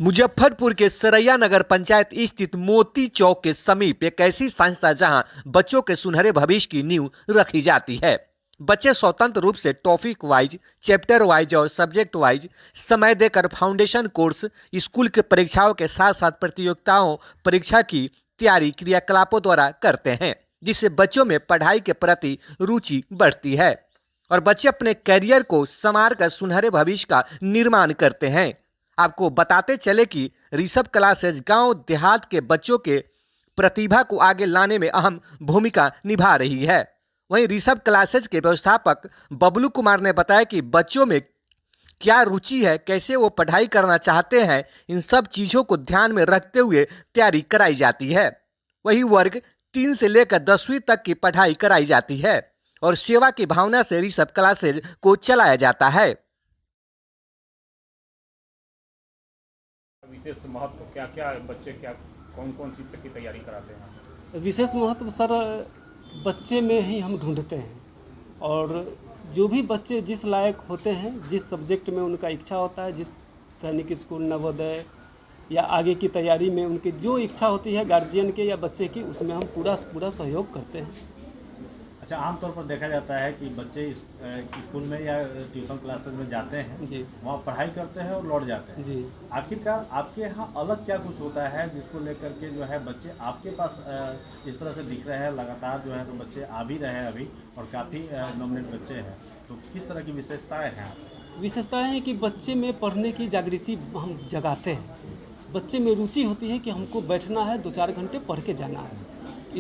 मुजफ्फरपुर के सरैया नगर पंचायत स्थित मोती चौक के समीप एक ऐसी संस्था जहां बच्चों के सुनहरे भविष्य की नींव रखी जाती है। बच्चे स्वतंत्र रूप से टॉपिक वाइज, चैप्टर वाइज और सब्जेक्ट वाइज समय देकर फाउंडेशन कोर्स, स्कूल के परीक्षाओं के साथ साथ प्रतियोगिताओं परीक्षा की तैयारी क्रियाकलापों द्वारा करते हैं, जिससे बच्चों में पढ़ाई के प्रति रुचि बढ़ती है और बच्चे अपने करियर को संवार कर सुनहरे भविष्य का निर्माण करते हैं। आपको बताते चले कि ऋषभ क्लासेज गांव देहात के बच्चों के प्रतिभा को आगे लाने में अहम भूमिका निभा रही है। वहीं ऋषभ क्लासेज के व्यवस्थापक बबलू कुमार ने बताया कि बच्चों में क्या रुचि है, कैसे वो पढ़ाई करना चाहते हैं, इन सब चीज़ों को ध्यान में रखते हुए तैयारी कराई जाती है। वही वर्ग 3 से लेकर 10वीं तक की पढ़ाई कराई जाती है और सेवा की भावना से ऋषभ क्लासेज को चलाया जाता है। विशेष महत्व क्या क्या बच्चे क्या कौन कौन सी तक की तैयारी कराते हैं? विशेष महत्व सर बच्चे में ही हम ढूंढते हैं और जो भी बच्चे जिस लायक होते हैं, जिस सब्जेक्ट में उनका इच्छा होता है, जिस सैनिक स्कूल, नवोदय या आगे की तैयारी में उनकी जो इच्छा होती है गार्जियन के या बच्चे की, उसमें हम पूरा सहयोग करते हैं। अच्छा, आमतौर पर देखा जाता है कि बच्चे स्कूल में या ट्यूशन क्लासेस में जाते हैं जी, वहाँ पढ़ाई करते हैं और लौट जाते हैं जी। आखिरकार आपके यहाँ अलग क्या कुछ होता है जिसको लेकर के जो है बच्चे आपके पास इस तरह से दिख रहे हैं लगातार जो है, तो बच्चे आ भी रहे हैं अभी और काफ़ी नॉमिनेट बच्चे हैं, तो किस तरह की विशेषताएँ हैं आपकी? विशेषताएँ हैं कि बच्चे में पढ़ने की जागृति हम जगाते हैं। बच्चे में रुचि होती है कि हमको बैठना है, 2-4 घंटे पढ़ के जाना है।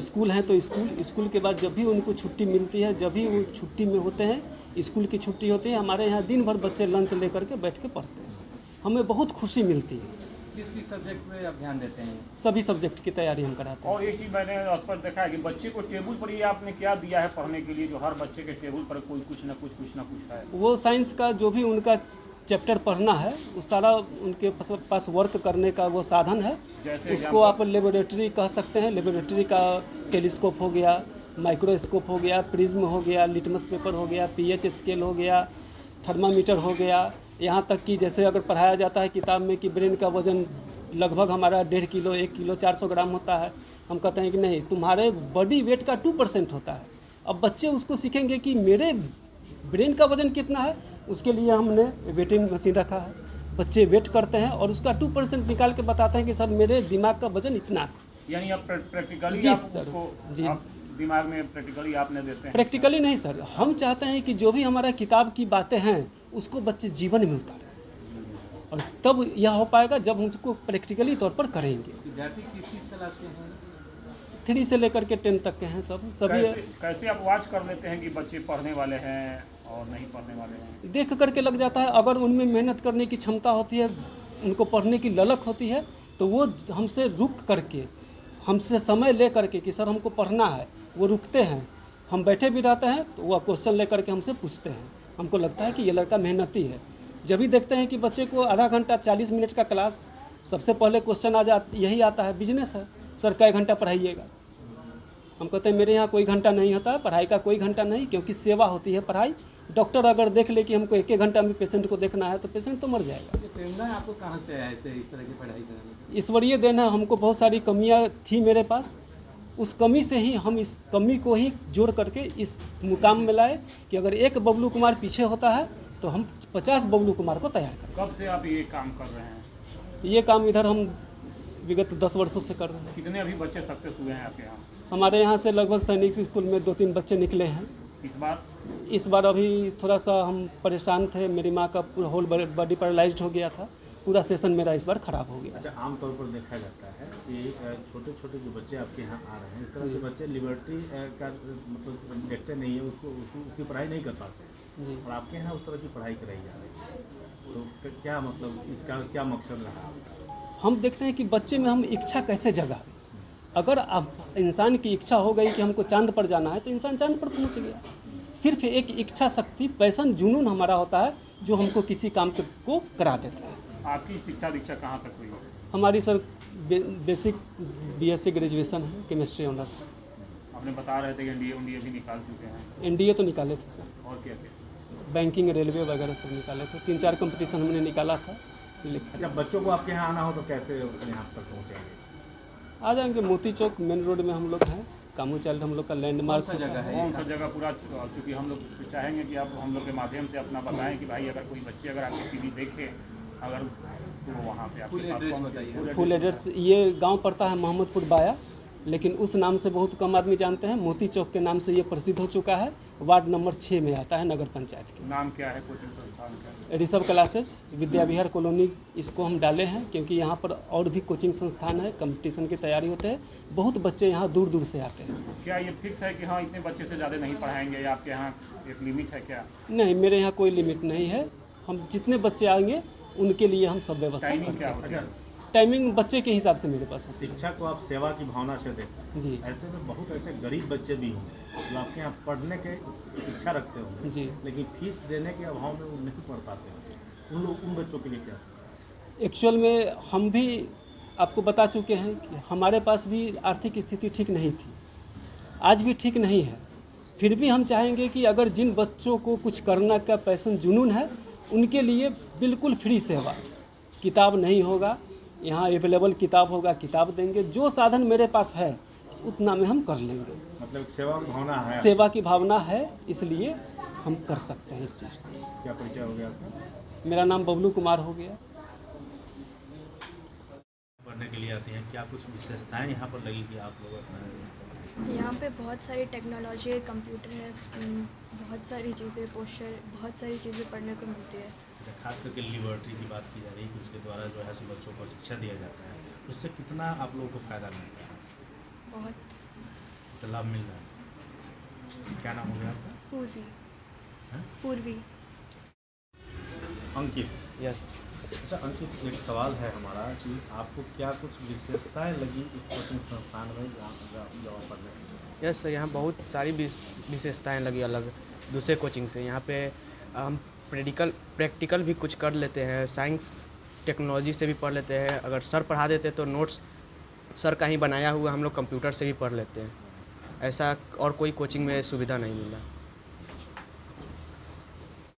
स्कूल है तो स्कूल के बाद जब भी उनको छुट्टी मिलती है, जब भी वो छुट्टी में होते हैं, स्कूल की छुट्टी होती है, हमारे यहाँ दिन भर बच्चे लंच लेकर के बैठ के पढ़ते हैं। हमें बहुत खुशी मिलती है। किस सब्जेक्ट में आप ध्यान देते हैं? सभी सब्जेक्ट की तैयारी हम कराते हैं। और एक चीज़ मैंने स्पष्ट देखा है कि बच्चे को टेबल पर ये आपने क्या दिया है पढ़ने के लिए, जो हर बच्चे के टेबल पर कोई कुछ ना कुछ है? वो साइंस का जो भी उनका चैप्टर पढ़ना है, उस सारा उनके पास वर्क करने का वो साधन है। उसको आप लेबोरेटरी कह सकते हैं। लेबोरेटरी का टेलीस्कोप हो गया, माइक्रोस्कोप हो गया, प्रिज्म हो गया, लिटमस पेपर हो गया, पीएच स्केल हो गया, थर्मामीटर हो गया। यहाँ तक कि जैसे अगर पढ़ाया जाता है किताब में कि ब्रेन का वजन लगभग हमारा 1.5 किलो 1 किलो 400 ग्राम होता है, हम कहते हैं कि नहीं, तुम्हारे बॉडी वेट का 2% होता है। अब बच्चे उसको सीखेंगे कि मेरे ब्रेन का वजन कितना है, उसके लिए हमने वेटिंग मशीन रखा है। बच्चे वेट करते हैं और उसका 2% निकाल के बताते हैं कि सर मेरे दिमाग का वजन इतना है। यानी आप प्रैक्टिकली जी आप सर, उसको जी। आप दिमाग में प्रैक्टिकली आपने देते हैं? प्रैक्टिकली नहीं सर, हम चाहते हैं कि जो भी हमारा किताब की बातें हैं उसको बच्चे जीवन में उतारें और तब यह हो पाएगा जब हम उसको प्रैक्टिकली तौर पर करेंगे। विद्यार्थी किस चीज़ से लाते हैं? 3 से लेकर के 10 तक के हैं सभी। कैसे आप वाच कर लेते हैं कि बच्चे पढ़ने वाले हैं और नहीं पढ़ने वाले हैं? देख करके लग जाता है। अगर उनमें मेहनत करने की क्षमता होती है, उनको पढ़ने की ललक होती है, तो वो हमसे रुक करके, हमसे समय ले करके कि सर हमको पढ़ना है, वो रुकते हैं। हम बैठे भी रहते हैं तो वह क्वेश्चन ले करके हमसे पूछते हैं। हमको लगता है कि ये लड़का मेहनती है। जब भी देखते हैं कि बच्चे को आधा घंटा 40 मिनट का क्लास, सबसे पहले क्वेश्चन यही आता है, बिजनेस है सर, कई घंटा पढ़ाइएगा। हम कहते हैं मेरे यहाँ कोई घंटा नहीं होता, पढ़ाई का कोई घंटा नहीं, क्योंकि सेवा होती है पढ़ाई। डॉक्टर अगर देख ले कि हमको 1 घंटा में पेशेंट को देखना है तो पेशेंट तो मर जाएगा। ये प्रेरणा आपको कहाँ से है ऐसे इस तरह की पढ़ाई कराने की? ईश्वरीय देन है। हमको बहुत सारी कमियां थी मेरे पास, उस कमी से ही हम इस कमी को ही जोड़ करके इस मुकाम में लाए कि अगर एक बबलू कुमार पीछे होता है तो हम 50 बबलू कुमार को तैयार करें। कब से आप ये काम कर रहे हैं? ये काम इधर हम विगत 10 वर्षों से कर रहे हैं। कितने अभी बच्चे सक्सेस हुए हैं आपके यहाँ? हमारे यहाँ से लगभग सैनिक स्कूल में 2-3 बच्चे निकले हैं। इस बार अभी थोड़ा सा हम परेशान थे, मेरी माँ का पूरा होल बॉडी पैरालाइज्ड हो गया था, पूरा सेशन मेरा इस बार ख़राब हो गया। अच्छा, आमतौर पर देखा जाता है कि छोटे छोटे जो बच्चे आपके यहाँ आ रहे हैं, इस तरह के बच्चे लिबर्टी का मतलब देखते नहीं है, उसकी पढ़ाई नहीं कर पाते हैं और आपके यहाँ उस तरह की पढ़ाई कराई जा रही है, तो क्या मतलब इसका क्या मकसद रहा आपका? हम देखते हैं कि बच्चे में हम इच्छा कैसे जगाएं। अगर अब इंसान की इच्छा हो गई कि हमको चांद पर जाना है तो इंसान चांद पर पहुंच गया। सिर्फ एक इच्छा शक्ति, पैशन, जुनून हमारा होता है जो हमको किसी काम को करा देता है। आपकी शिक्षा दीक्षा कहाँ तक हुई? हमारी सर बेसिक बीएससी ग्रेजुएशन है, केमिस्ट्री ऑनर्स। आपने बता रहे थे कि एनडीए भी निकाल चुके हैं? एनडीए तो निकाले थे सर, और क्या क्या? बैंकिंग, रेलवे वगैरह सब निकाले थे। 3-4 कंपटीशन हमने निकाला था अच्छा, बच्चों को आपके यहाँ आना हो तो कैसे यहाँ तक पहुँचेंगे? आ जाएंगे मोती चौक मेन रोड में हम लोग हैं। कामू चाइल्ड हम लोग का लैंडमार्क कौन सा जगह है? कौन सा जगह पूरा, चूँकि हम लोग चाहेंगे कि आप हम लोग के माध्यम से अपना बताएं कि भाई अगर कोई बच्चे अगर आपकी टीवी देखे अगर तो वहाँ से फुल आपके एड्रेस पास बताइए। फुल एड्रेस ये गांव पड़ता है मोहम्मदपुर बाया, लेकिन उस नाम से बहुत कम आदमी जानते हैं। मोती चौक के नाम से ये प्रसिद्ध हो चुका है। वार्ड नंबर 6 में आता है नगर पंचायत के। नाम क्या है कोचिंग संस्थान का? ऋषभ क्लासेस विद्या विहार कॉलोनी इसको हम डाले हैं क्योंकि यहाँ पर और भी कोचिंग संस्थान है, कंपटीशन की तैयारी होते हैं। बहुत बच्चे यहाँ दूर दूर से आते हैं। क्या ये फिक्स है कि हाँ इतने बच्चे से ज़्यादा नहीं पढ़ाएंगे या आपके यहाँ एक लिमिट है क्या? नहीं, मेरे यहाँ कोई लिमिट नहीं है। हम जितने बच्चे आएंगे उनके लिए हम सब व्यवस्था कर टाइमिंग क्या सकते होती हैं। है? टाइमिंग बच्चे के हिसाब से मेरे पास है। शिक्षा को आप सेवा की भावना से देखते हैं। जी ऐसे में बहुत ऐसे गरीब बच्चे भी होंगे जो आपके यहाँ पढ़ने के इच्छा रखते होंगे, जी। लेकिन फीस देने के अभाव में वो नहीं पढ़ पाते हैं। उन बच्चों के लिए क्या? एक्चुअल में हम भी आपको बता चुके हैं कि हमारे पास भी आर्थिक स्थिति ठीक नहीं थी, आज भी ठीक नहीं है। फिर भी हम चाहेंगे कि अगर जिन बच्चों को कुछ करना का पैशन जुनून है उनके लिए बिल्कुल फ्री सेवा। किताब नहीं होगा, यहाँ अवेलेबल किताब होगा, किताब देंगे। जो साधन मेरे पास है उतना में हम कर लेंगे। मतलब सेवा की भावना है। सेवा की भावना है, इसलिए हम कर सकते हैं इस चीज़ को। क्या परिचय हो गया आपका? मेरा नाम बबलू कुमार हो गया। पढ़ने के लिए आते हैं, क्या कुछ विशेषताएं यहाँ पर लगी कि आप लोग अपना? यहाँ पे बहुत सारी टेक्नोलॉजी है, कंप्यूटर है, बहुत सारी चीज़ें, पोस्टर, बहुत सारी चीज़ें पढ़ने को मिलती है। खास करके लिबर्टी की बात की जा रही है कि उसके द्वारा जो है सो बच्चों को शिक्षा दिया जाता है, उससे कितना आप लोगों को फ़ायदा मिलता है? बहुत। उससे लाभ मिल रहा है। क्या नाम हो गया आपका? पूर्वी। हैं? पूर्वी। अंकित। यस। अच्छा अंकित, एक सवाल है हमारा कि आपको क्या कुछ विशेषताएं लगी इस कोचिंग संस्थान में जहाँ पढ़ने के? यस सर, यहाँ बहुत सारी विशेषताएं लगी अलग दूसरे कोचिंग से। यहाँ पे हम प्रैक्टिकल भी कुछ कर लेते हैं, साइंस टेक्नोलॉजी से भी पढ़ लेते हैं। अगर सर पढ़ा देते तो नोट्स सर का ही बनाया हुआ हम लोग कंप्यूटर से भी पढ़ लेते हैं। ऐसा और कोई कोचिंग में सुविधा नहीं मिला।